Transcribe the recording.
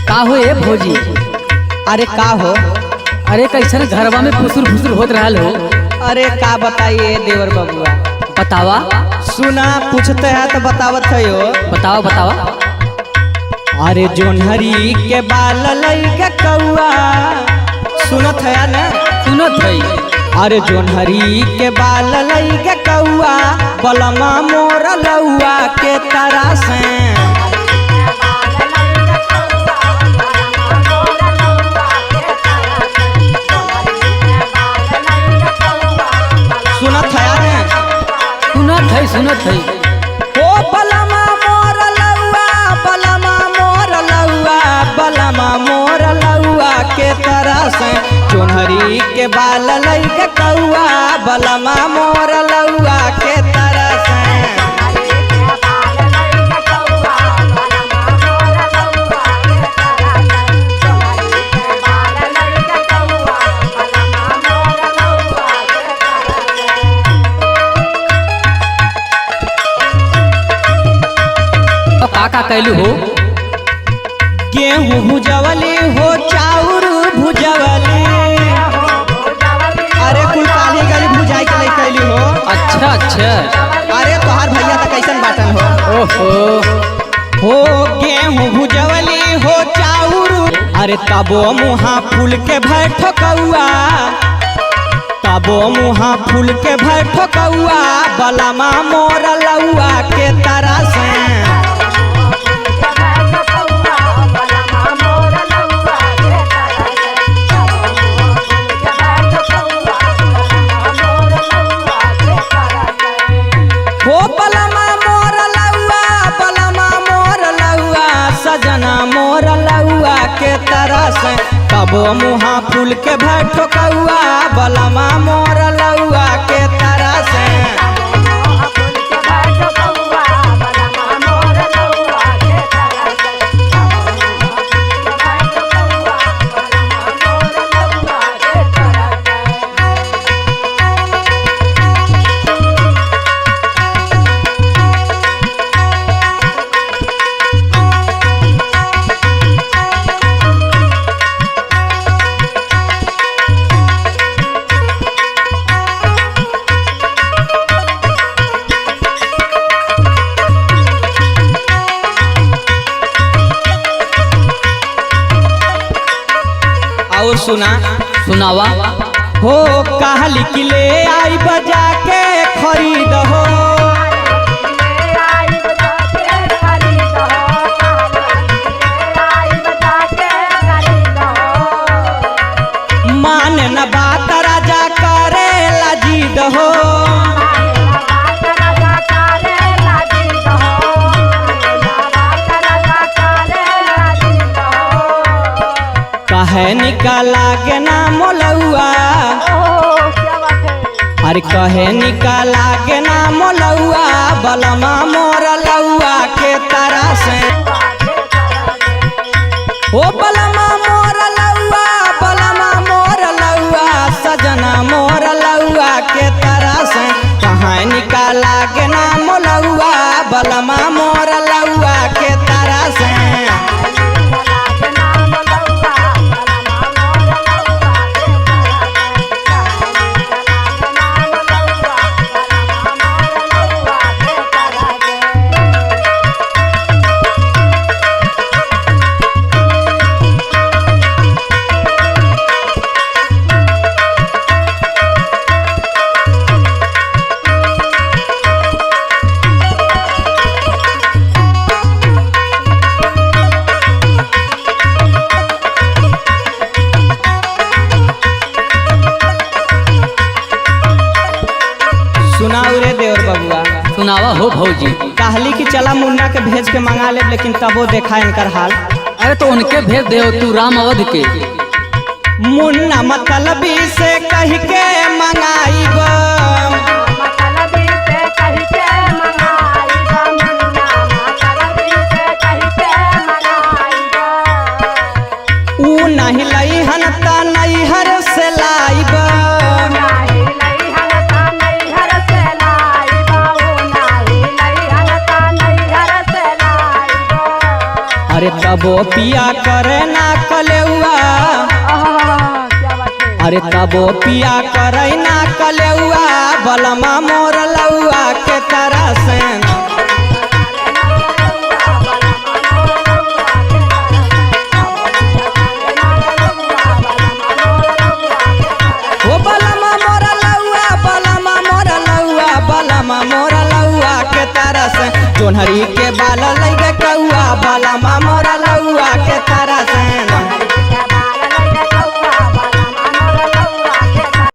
का हो ए भौजी? अरे का हो? अरे कैसन घरवा में फुसुर फुसुर होत रहल हो? अरे का बताइए देवर बबुआ। बतावा। सुना पूछते हैं तो बतावत है हो। बतावा बतावा। अरे जोनहरी के बाल लइका कौआ सुनत है ना? सुनत है। अरे जोनहरी के बाल लइका कौआ बलमा मोर लौआ के तरह से सुनत है ना? सुनत है। ओ बलमा मोर लौआ बलमा मोर लौआ बलमा मोर लौआ के तरह से जोनहरी के बाल लइका कौआ बलमा मोर लौआ के तरह से। का कैलू हो? गेहूँ भुजवली हो चाउर भुजवली। अरे कुल काली गली भुजाई के लिए कैली हो। अच्छा अच्छा। अरे तोहार भैया तो कैसन बाटन हो। ओहो। हो गेहूँ भुजवली हो चाउर। अरे तबो मुहा फूल के बैठ कौआ तबो मुहा फूल के बैठ कौआ बलमा मोर लौआ के तरह से। सजना मोर लौआ के तरह से तबो मुहा फूल के बैठो कौआ बलमा मोर लौआ के तरह से। और सुनावा। हो कहली कि ले आई बजा के खरीद हो। मान न बात राजा करे लजीद हो। कहे निकाला के ना मोलौआ। अरे कहे निकाला के ना मोलौआ बलमा मोर लौआ के तरह से। ओ बलमा मोर लौआ बलमा मोर लौआ सजना मोर लौआ के तरह से। कहे निकाला के ना मोलौआ बलमा मोर लौआ के तरह से। सुनाऊ रे देवर बबुआ। सुनावा हो भौजी। कहली कि चला मुन्ना के भेज के मंगा ले, लेकिन तबो देखा इनकर हाल। अरे तो उनके भेज दे तू राम अवध के। मुन्ना मतलबी से कह के मंगाईब। ऊ नहीं लई हन त नैहर से लाइब। अरे तबो पिया करे ना कलेउआ, क्या बात है। अरे तबो पिया करे ना कलेउआ, बलमा मोर